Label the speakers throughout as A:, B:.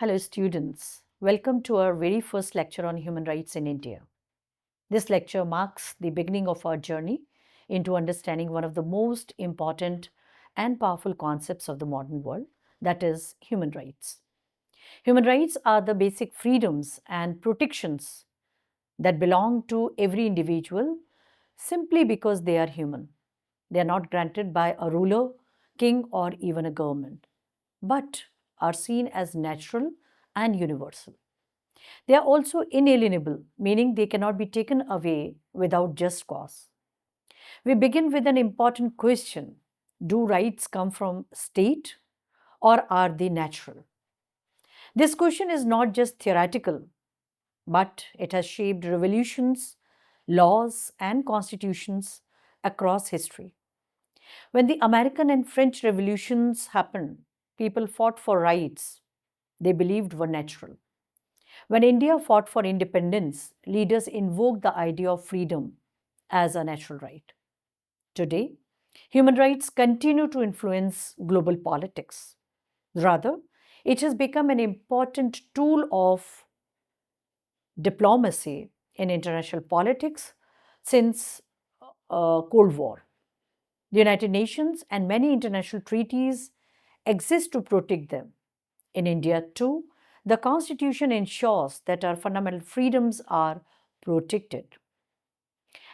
A: Hello, students. Welcome to our very first lecture on human rights in India. This lecture marks the beginning of our journey into understanding one of the most important and powerful concepts of the modern world, that is, human rights. Human rights are the basic freedoms and protections that belong to every individual simply because they are human. They are not granted by a ruler, king, or even a government, but are seen as natural and universal. They are also inalienable, meaning they cannot be taken away without just cause. We begin with an important question. Do rights come from state or are they natural? This question is not just theoretical, but it has shaped revolutions, laws, and constitutions across history. When the American and French revolutions happened, people fought for rights they believed were natural. When India fought for independence, leaders invoked the idea of freedom as a natural right. Today, human rights continue to influence global politics. Rather, it has become an important tool of diplomacy in international politics since Cold War. The United Nations and many international treaties exist to protect them. In India, too, the Constitution ensures that our fundamental freedoms are protected.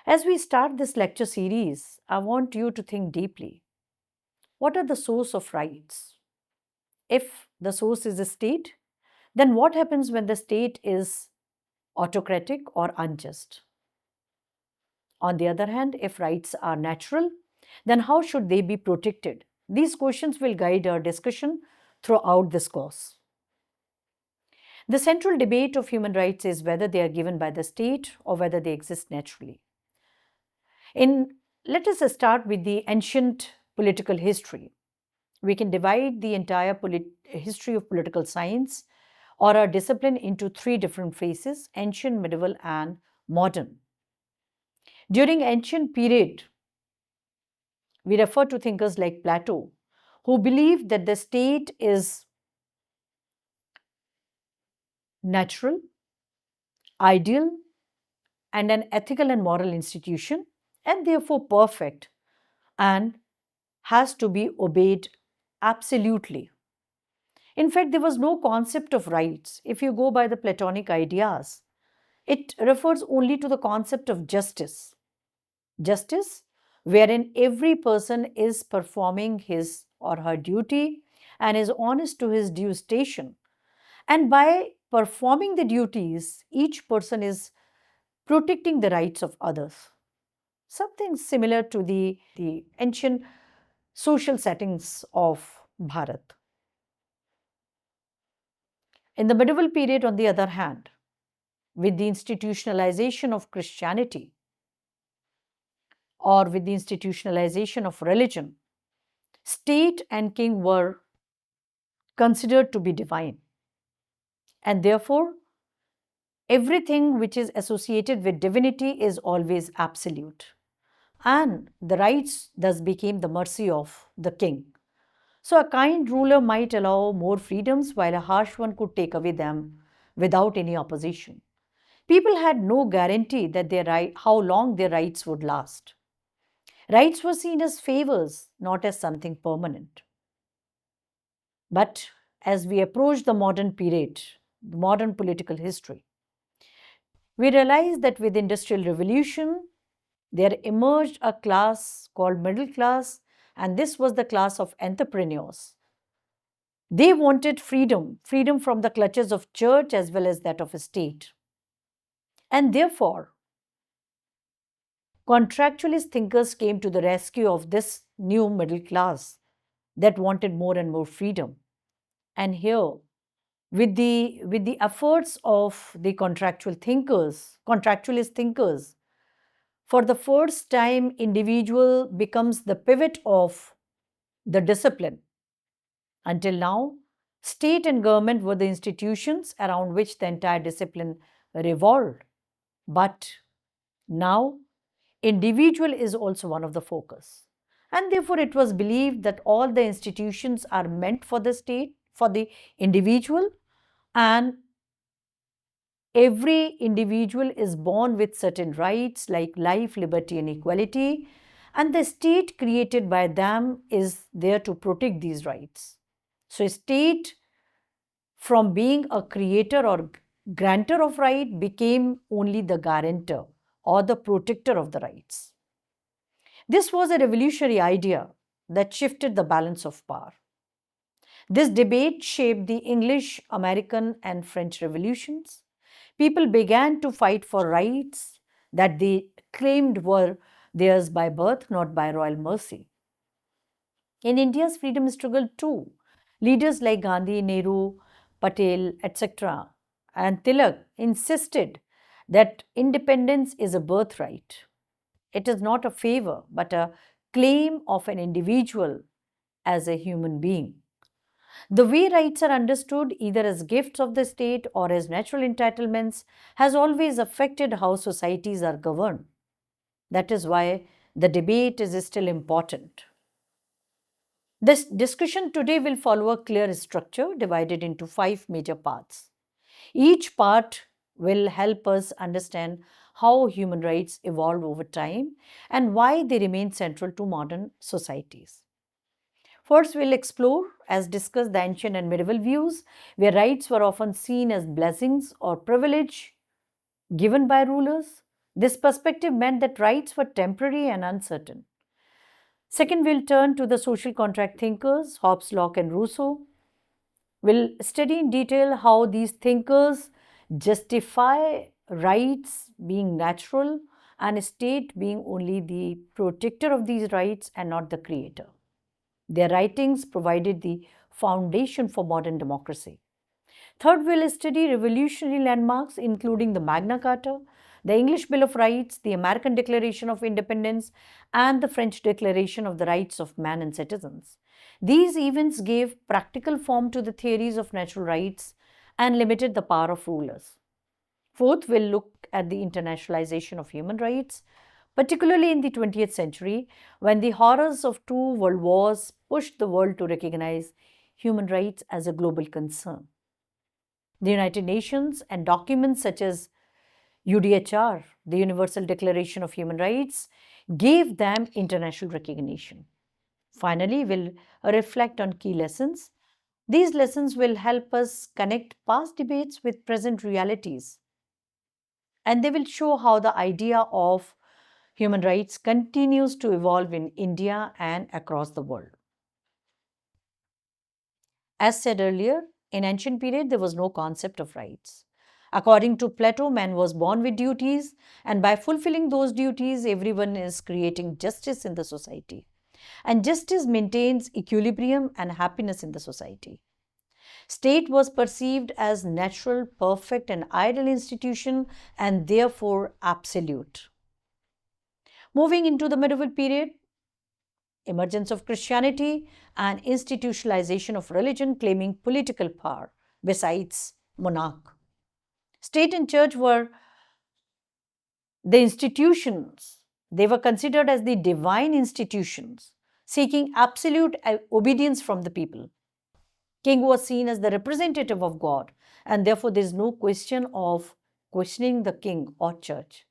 A: As we start this lecture series, I want you to think deeply. What are the source of rights? If the source is a state, then what happens when the state is autocratic or unjust? On the other hand, if rights are natural, then how should they be protected? These questions will guide our discussion throughout this course. The central debate of human rights is whether they are given by the state or whether they exist naturally. Let us start with the ancient political history. We can divide the entire history of political science or our discipline into three different phases: ancient, medieval, and modern. During ancient period, we refer to thinkers like Plato, who believed that the state is natural, ideal, and an ethical and moral institution, and therefore perfect, and has to be obeyed absolutely. In fact, there was no concept of rights. If you go by the Platonic ideas, it refers only to the concept of justice. Justice, wherein every person is performing his or her duty and is honest to his due station. And by performing the duties, each person is protecting the rights of others. Something similar to the ancient social settings of Bharat. In the medieval period, on the other hand, with the institutionalization of Christianity or with the institutionalization of religion, state and king were considered to be divine. And therefore, everything which is associated with divinity is always absolute. And the rights thus became the mercy of the king. So, a kind ruler might allow more freedoms while a harsh one could take away them without any opposition. People had no guarantee that how long their rights would last. Rights were seen as favors, not as something permanent. But as we approach the modern period, the modern political history, we realize that with industrial revolution, there emerged a class called middle class, and this was the class of entrepreneurs. They wanted freedom, freedom from the clutches of church as well as that of a state. And therefore, contractualist thinkers came to the rescue of this new middle class that wanted more and more freedom. And here, with the efforts of the contractualist thinkers, for the first time, individual becomes the pivot of the discipline. Until now, state and government were the institutions around which the entire discipline revolved. But now, individual is also one of the focus. And therefore, it was believed that all the institutions are meant for the state, for the individual, And every individual is born with certain rights like life, liberty, and equality, and the state created by them is there to protect these rights. So, a state from being a creator or grantor of right became only the guarantor or the protector of the rights. This was a revolutionary idea that shifted the balance of power. This debate shaped the English, American, and French revolutions. People began to fight for rights that they claimed were theirs by birth, not by royal mercy. In India's freedom struggle, too, leaders like Gandhi, Nehru, Patel, etc., and Tilak insisted that independence is a birthright. It is not a favor, but a claim of an individual as a human being. The way rights are understood, either as gifts of the state or as natural entitlements, has always affected how societies are governed. That is why the debate is still important. This discussion today will follow a clear structure divided into five major parts. Each part will help us understand how human rights evolved over time and why they remain central to modern societies. First, we'll explore, as discussed, the ancient and medieval views, where rights were often seen as blessings or privilege given by rulers. This perspective meant that rights were temporary and uncertain. Second, we'll turn to the social contract thinkers, Hobbes, Locke, and Rousseau. We'll study in detail how these thinkers justify rights being natural and a state being only the protector of these rights and not the creator. Their writings provided the foundation for modern democracy. Third, we'll study revolutionary landmarks, including the Magna Carta, the English Bill of Rights, the American Declaration of Independence, and the French Declaration of the Rights of Man and Citizens. These events gave practical form to the theories of natural rights and limited the power of rulers. Fourth, we'll look at the internationalization of human rights, particularly in the 20th century, when the horrors of two world wars pushed the world to recognize human rights as a global concern. The United Nations and documents such as UDHR, the Universal Declaration of Human Rights, gave them international recognition. Finally, we'll reflect on key lessons. These lessons will help us connect past debates with present realities, and they will show how the idea of human rights continues to evolve in India and across the world. As said earlier, in ancient period there was no concept of rights. According to Plato, man was born with duties, and by fulfilling those duties, everyone is creating justice in the society. And justice maintains equilibrium and happiness in the society. State was perceived as natural, perfect, and ideal institution, and therefore absolute. Moving into the medieval period, emergence of Christianity and institutionalization of religion claiming political power besides monarch. State and church were the institutions. They were considered as the divine institutions, seeking absolute obedience from the people. King was seen as the representative of God, and therefore there is no question of questioning the king or church.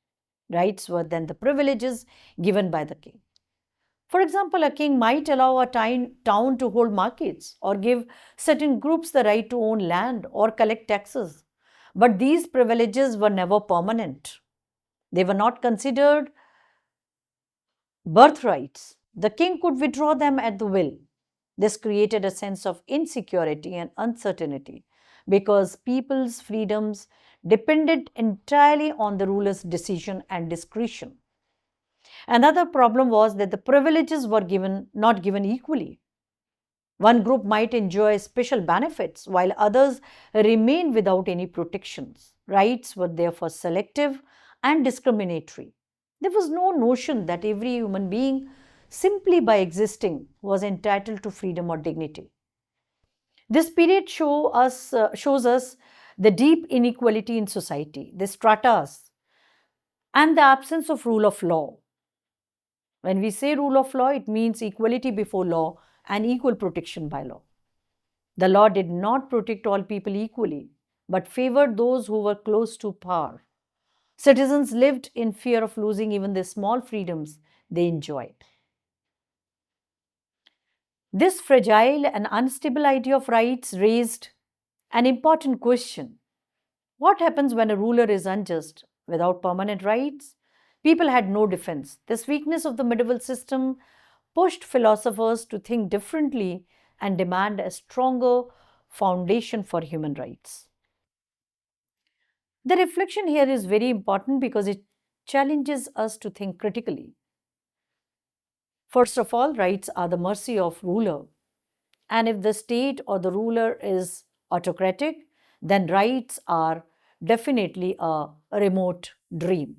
A: Rights were then the privileges given by the king. For example, a king might allow a town to hold markets or give certain groups the right to own land or collect taxes. But these privileges were never permanent. They were not considered birthrights. The king could withdraw them at the will. This created a sense of insecurity and uncertainty because people's freedoms depended entirely on the ruler's decision and discretion. Another problem was that the privileges were not given equally. One group might enjoy special benefits while others remain without any protections. Rights were therefore selective and discriminatory. There was no notion that every human being, simply by existing, was entitled to freedom or dignity. This period shows us the deep inequality in society, the stratas, and the absence of rule of law. When we say rule of law, it means equality before law and equal protection by law. The law did not protect all people equally. but favored those who were close to power. Citizens lived in fear of losing even the small freedoms they enjoyed. This fragile and unstable idea of rights raised an important question. What happens when a ruler is unjust without permanent rights? People had no defense. This weakness of the medieval system pushed philosophers to think differently and demand a stronger foundation for human rights. The reflection here is very important because it challenges us to think critically. First of all, rights are the mercy of ruler. And if the state or the ruler is autocratic, then rights are definitely a remote dream.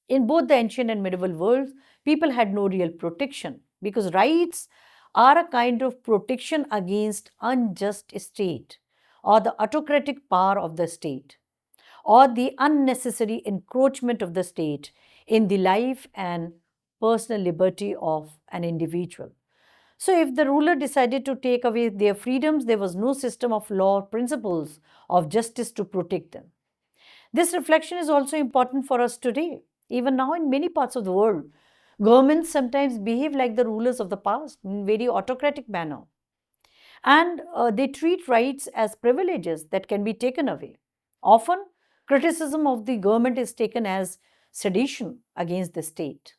A: In both the ancient and medieval worlds, people had no real protection because rights are a kind of protection against unjust state or the autocratic power of the state or the unnecessary encroachment of the state in the life and personal liberty of an individual. So, if the ruler decided to take away their freedoms, there was no system of law or principles of justice to protect them. This reflection is also important for us today. Even now, in many parts of the world, governments sometimes behave like the rulers of the past in very autocratic manner, and they treat rights as privileges that can be taken away. Often, criticism of the government is taken as sedition against the state.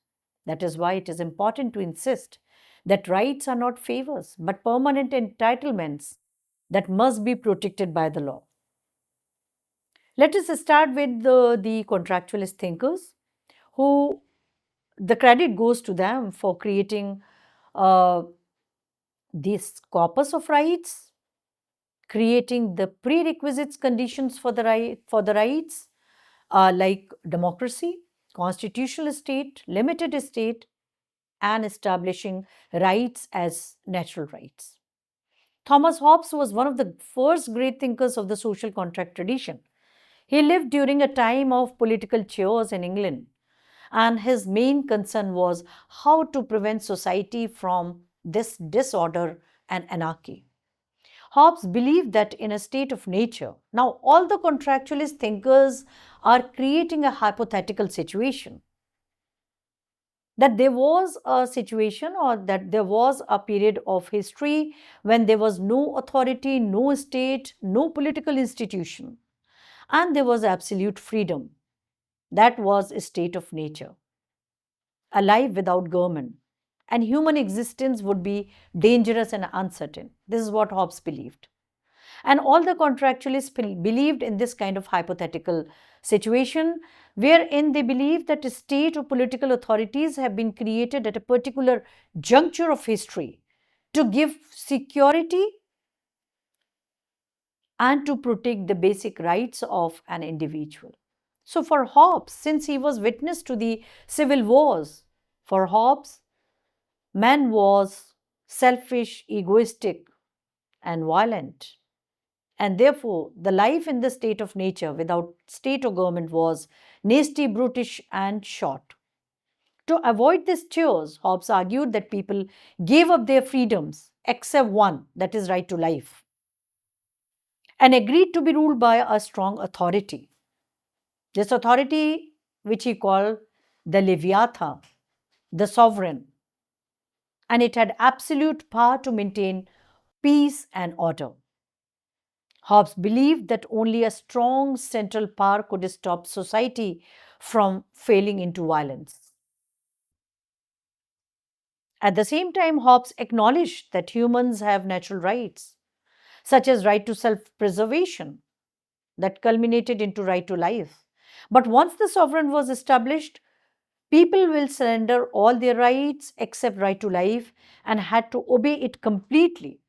A: That is why it is important to insist that rights are not favors but permanent entitlements that must be protected by the law. Let us start with the contractualist thinkers who the credit goes to them for creating uh, this corpus of rights, creating the prerequisites conditions for the rights like democracy, constitutional state, limited state, and establishing rights as natural rights. Thomas Hobbes was one of the first great thinkers of the social contract tradition. He lived during a time of political chaos in England, and his main concern was how to prevent society from this disorder and anarchy. Hobbes believed that in a state of nature, now all the contractualist thinkers are creating a hypothetical situation, that there was a situation or that there was a period of history when there was no authority, no state, no political institution, and there was absolute freedom. That was a state of nature, a life without government, and human existence would be dangerous and uncertain. This is what Hobbes believed. And all the contractualists believed in this kind of hypothetical situation, wherein they believe that state or political authorities have been created at a particular juncture of history to give security and to protect the basic rights of an individual. So, for Hobbes, since he was witness to the civil wars, for Hobbes, man was selfish, egoistic, and violent. And therefore, the life in the state of nature without state or government was nasty, brutish, and short. To avoid this chaos, Hobbes argued that people gave up their freedoms except one, that is, right to life, and agreed to be ruled by a strong authority. This authority, which he called the Leviathan, the sovereign, and it had absolute power to maintain peace and order. Hobbes believed that only a strong central power could stop society from falling into violence. At the same time, Hobbes acknowledged that humans have natural rights, such as right to self-preservation, that culminated into right to life. But once the sovereign was established, people will surrender all their rights except right to life and had to obey it completely.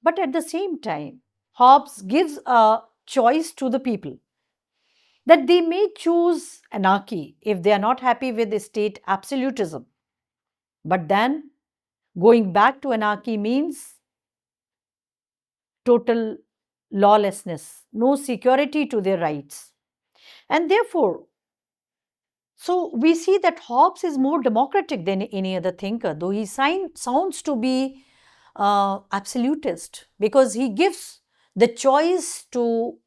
A: But at the same time, Hobbes gives a choice to the people that they may choose anarchy if they are not happy with the state absolutism. But then going back to anarchy means total lawlessness, no security to their rights. And therefore, so we see that Hobbes is more democratic than any other thinker, though he sounds to be absolutist because he gives the choice to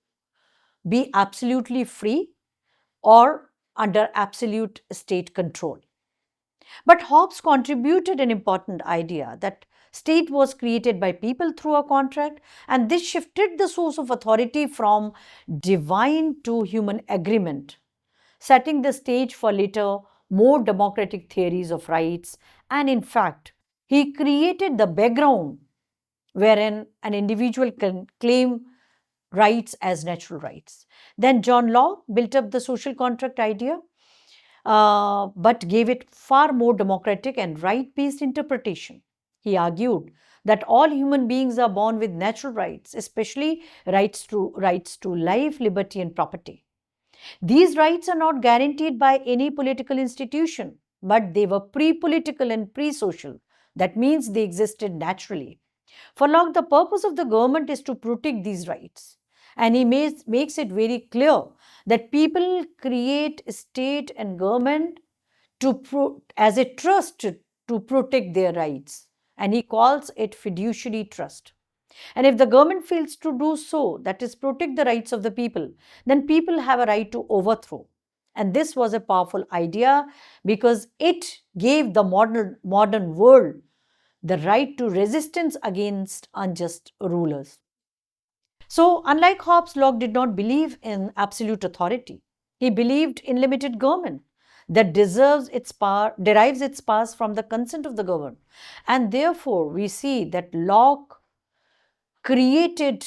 A: be absolutely free or under absolute state control. But Hobbes contributed an important idea that state was created by people through a contract, and this shifted the source of authority from divine to human agreement, setting the stage for later more democratic theories of rights. And in fact, he created the background wherein an individual can claim rights as natural rights. Then John Locke built up the social contract idea, but gave it far more democratic and right based interpretation. He argued that all human beings are born with natural rights, especially rights to life, liberty, and property. These rights are not guaranteed by any political institution, but they were pre political and pre social. That means they existed naturally. For Locke, the purpose of the government is to protect these rights. And he makes it very clear that people create state and government as a trust to protect their rights. And he calls it fiduciary trust. And if the government fails to do so, that is, protect the rights of the people, then people have a right to overthrow. And this was a powerful idea because it gave the modern world the right to resistance against unjust rulers. So, unlike Hobbes, Locke did not believe in absolute authority. He believed in limited government that derives its powers from the consent of the governed. And therefore, we see that Locke created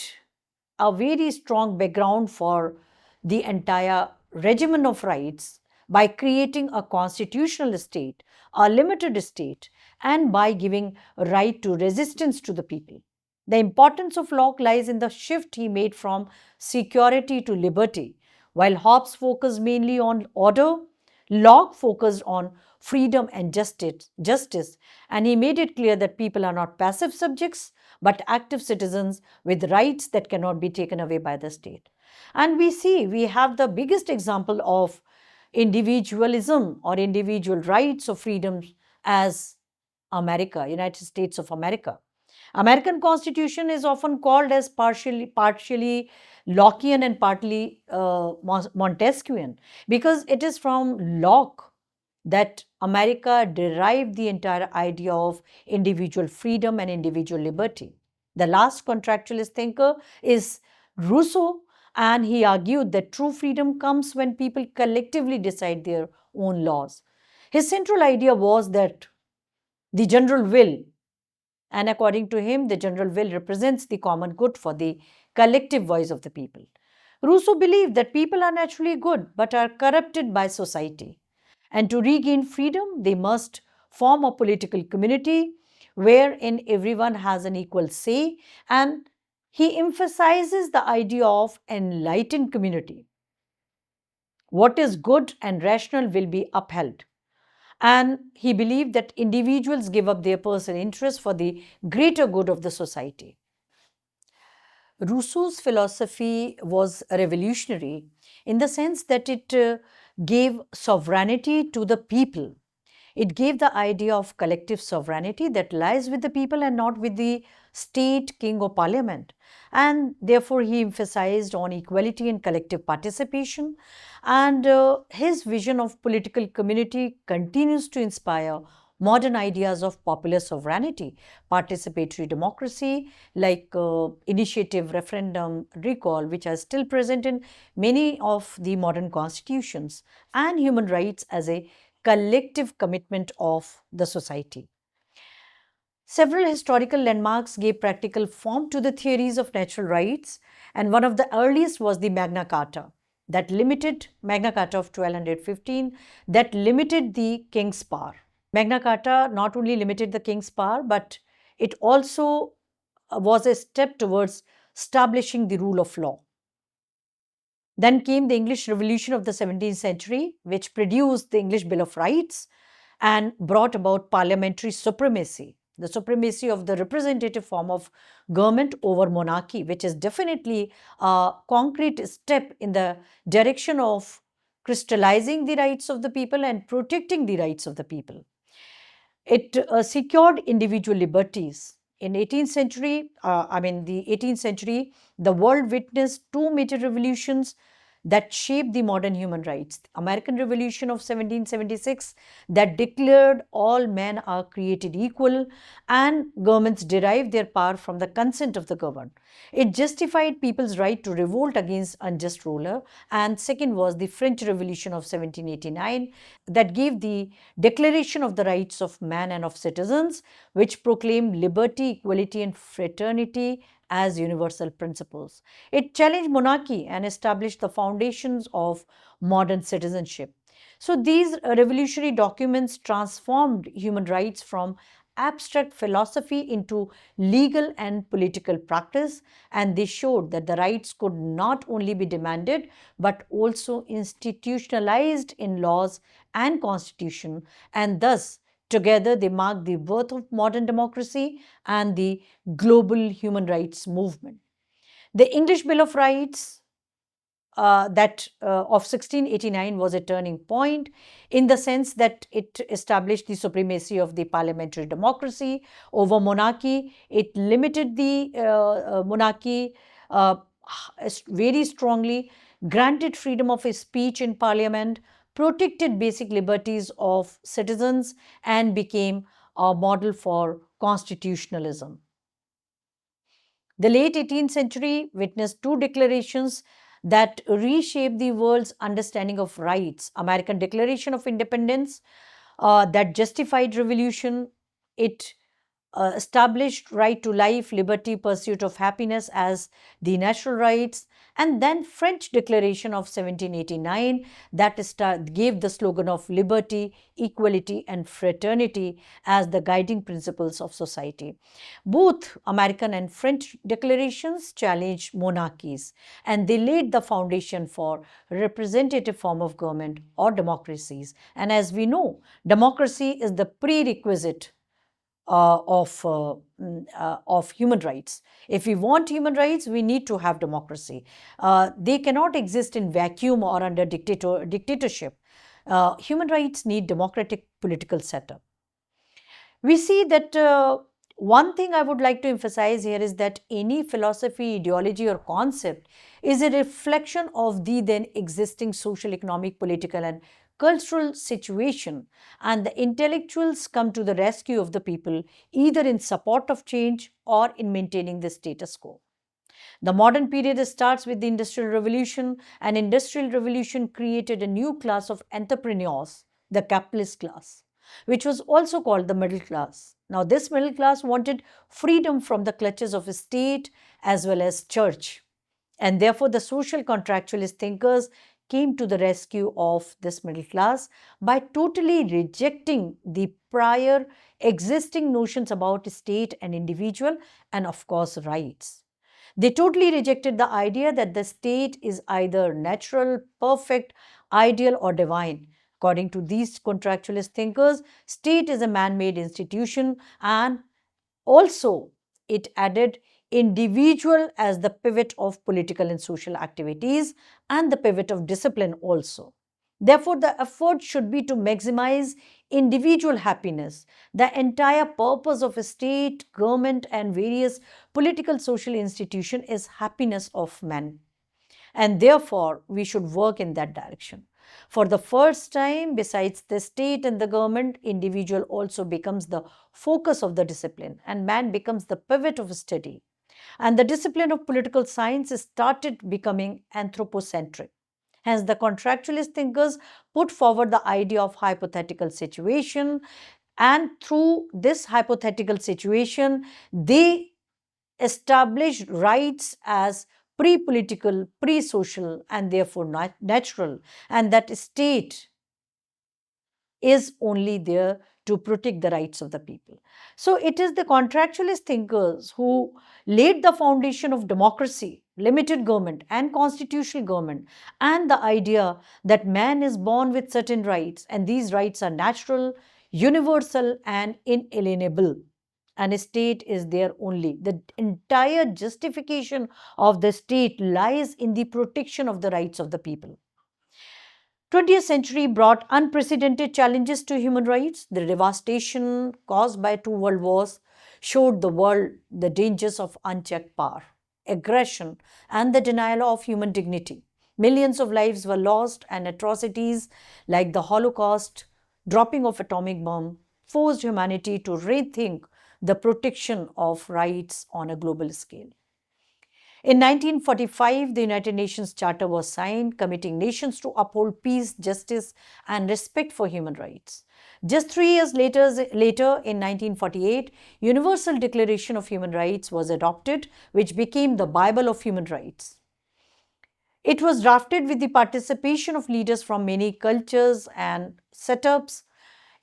A: a very strong background for the entire regimen of rights by creating a constitutional state, a limited state, and by giving right to resistance to the people. The importance of Locke lies in the shift he made from security to liberty. While Hobbes focused mainly on order, Locke focused on freedom and justice, and he made it clear that people are not passive subjects but active citizens with rights that cannot be taken away by the state. And we have the biggest example of individualism or individual rights or freedoms as America, United States of America. American Constitution is often called as partially Lockean and partly Montesquieuian because it is from Locke that America derived the entire idea of individual freedom and individual liberty. The last contractualist thinker is Rousseau, and he argued that true freedom comes when people collectively decide their own laws. His central idea was that the general will, and according to him, the general will represents the common good for the collective voice of the people. Rousseau believed that people are naturally good but are corrupted by society. And to regain freedom, they must form a political community wherein everyone has an equal say. And he emphasizes the idea of enlightened community. What is good and rational will be upheld. And he believed that individuals give up their personal interests for the greater good of the society. Rousseau's philosophy was revolutionary in the sense that it gave sovereignty to the people. It gave the idea of collective sovereignty that lies with the people and not with the state, king, or parliament. And therefore, he emphasized on equality and collective participation. And his vision of political community continues to inspire modern ideas of popular sovereignty, participatory democracy, like initiative, referendum, recall, which are still present in many of the modern constitutions, and human rights as a collective commitment of the society. Several historical landmarks gave practical form to the theories of natural rights, and one of the earliest was the Magna Carta of 1215 that limited the king's power. Magna Carta not only limited the king's power, but it also was a step towards establishing the rule of law. Then came the English Revolution of the 17th century, which produced the English Bill of Rights and brought about parliamentary supremacy, the supremacy of the representative form of government over monarchy, which is definitely a concrete step in the direction of crystallizing the rights of the people and protecting the rights of the people. It secured individual liberties. In 18th century, the 18th century, the world witnessed two major revolutions that shaped the modern human rights. The American Revolution of 1776 that declared all men are created equal and governments derive their power from the consent of the governed. It justified people's right to revolt against unjust ruler. And second was the French Revolution of 1789 that gave the Declaration of the Rights of Man and of Citizens, which proclaimed liberty, equality, and fraternity as universal principles. It challenged monarchy and established the foundations of modern citizenship. So, these revolutionary documents transformed human rights from abstract philosophy into legal and political practice, and they showed that the rights could not only be demanded but also institutionalized in laws and constitution, and thus together they mark the birth of modern democracy and the global human rights movement. The English Bill of Rights that of 1689 was a turning point in the sense that it established the supremacy of the parliamentary democracy over monarchy. It limited the monarchy uh, very strongly, granted freedom of speech in parliament, protected basic liberties of citizens, and became a model for constitutionalism. The late 18th century witnessed two declarations that reshaped the world's understanding of rights. American Declaration of Independence that justified revolution. It established right to life, liberty, pursuit of happiness as the natural rights, and then French Declaration of 1789 that gave the slogan of liberty, equality, and fraternity as the guiding principles of society. Both American and French declarations challenged monarchies, and they laid the foundation for representative form of government or democracies. And as we know, democracy is the prerequisite of human rights. If we want human rights, we need to have democracy. They cannot exist in vacuum or under dictatorship. Human rights need democratic political setup. We see that one thing I would like to emphasize here is that any philosophy, ideology, or concept is a reflection of the then existing social, economic, political, and cultural situation, and the intellectuals come to the rescue of the people either in support of change or in maintaining the status quo. The modern period starts with the Industrial Revolution. An Industrial Revolution created a new class of entrepreneurs, the capitalist class, which was also called the middle class. Now, this middle class wanted freedom from the clutches of state as well as church. And therefore, the social contractualist thinkers came to the rescue of this middle class by totally rejecting the prior existing notions about state and individual and, of course, rights. They totally rejected the idea that the state is either natural, perfect, ideal, or divine. According to these contractualist thinkers, state is a man-made institution, and also it added individual as the pivot of political and social activities and the pivot of discipline also. Therefore, the effort should be to maximize individual happiness. The entire purpose of a state, government, and various political social institution is happiness of man. And therefore, we should work in that direction. For the first time, besides the state and the government, individual also becomes the focus of the discipline, and man becomes the pivot of study. And the discipline of political science started becoming anthropocentric. Hence, the contractualist thinkers put forward the idea of hypothetical situation, and through this hypothetical situation, they established rights as pre-political, pre-social, and therefore natural, and that state is only there to protect the rights of the people. So it is the contractualist thinkers who laid the foundation of democracy, limited government, and constitutional government, and the idea that man is born with certain rights, and these rights are natural, universal, and inalienable. And a state is there only. The entire justification of the state lies in the protection of the rights of the people. 20th century brought unprecedented challenges to human rights. The devastation caused by two world wars showed the world the dangers of unchecked power, aggression, and the denial of human dignity. Millions of lives were lost, and atrocities like the Holocaust, dropping of atomic bomb, forced humanity to rethink the protection of rights on a global scale. In 1945, the United Nations Charter was signed, committing nations to uphold peace, justice, and respect for human rights. Just 3 years later, in 1948, Universal Declaration of Human Rights was adopted, which became the Bible of human rights. It was drafted with the participation of leaders from many cultures and setups.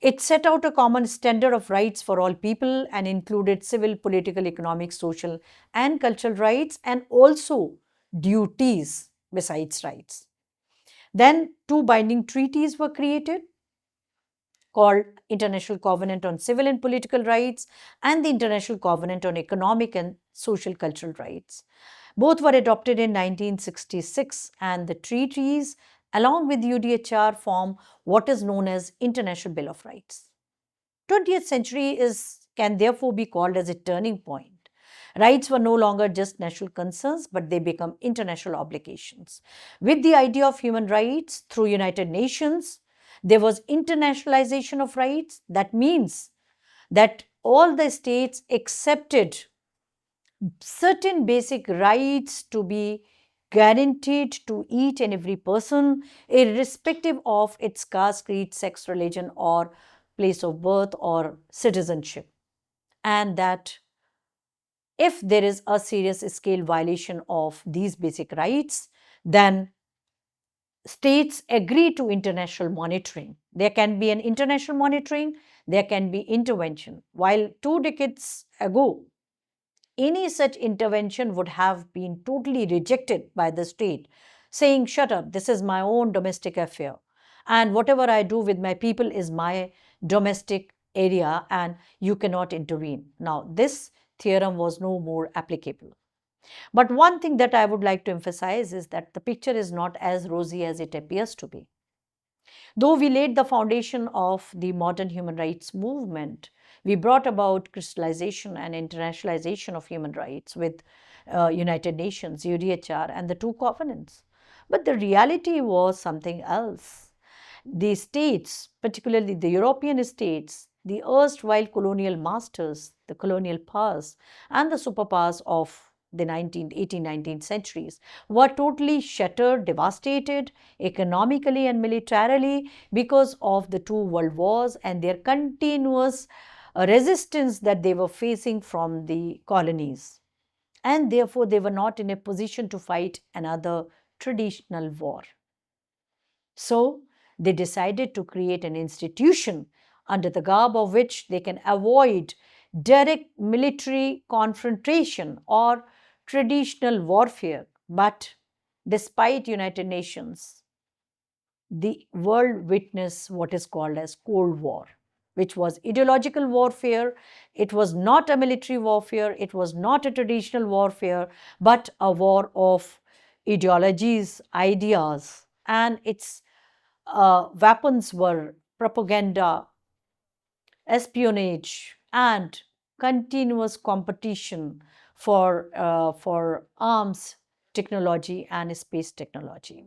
A: It set out a common standard of rights for all people and included civil, political, economic, social, and cultural rights, and also duties besides rights. Then, two binding treaties were created called International Covenant on Civil and Political Rights and the International Covenant on Economic and Social Cultural Rights. Both were adopted in 1966, and the treaties, along with UDHR, form what is known as International Bill of Rights. 20th century can therefore be called as a turning point. Rights were no longer just national concerns, but they become international obligations. With the idea of human rights through United Nations, there was internationalization of rights. That means that all the states accepted certain basic rights to be guaranteed to each and every person, irrespective of its caste, creed, sex, religion, or place of birth or citizenship. And that if there is a serious scale violation of these basic rights, then states agree to international monitoring. There can be an international monitoring, there can be intervention. While 2 decades ago, any such intervention would have been totally rejected by the state, saying, "Shut up, this is my own domestic affair. And whatever I do with my people is my domestic area, and you cannot intervene." Now, this theorem was no more applicable. But one thing that I would like to emphasize is that the picture is not as rosy as it appears to be. Though we laid the foundation of the modern human rights movement, we brought about crystallization and internationalization of human rights with United Nations, UDHR, and the two covenants. But the reality was something else. The states, particularly the European states, the erstwhile colonial masters, the colonial powers, and the superpowers of the 19th, 18th, 19th centuries were totally shattered, devastated economically and militarily because of the two world wars and their continuous resistance that they were facing from the colonies. And therefore, they were not in a position to fight another traditional war. So, they decided to create an institution under the garb of which they can avoid direct military confrontation or traditional warfare. But despite United Nations, the world witnessed what is called as Cold War, which was ideological warfare. It was not a military warfare, it was not a traditional warfare, but a war of ideologies, ideas, and its weapons were propaganda, espionage, and continuous competition for arms technology and space technology.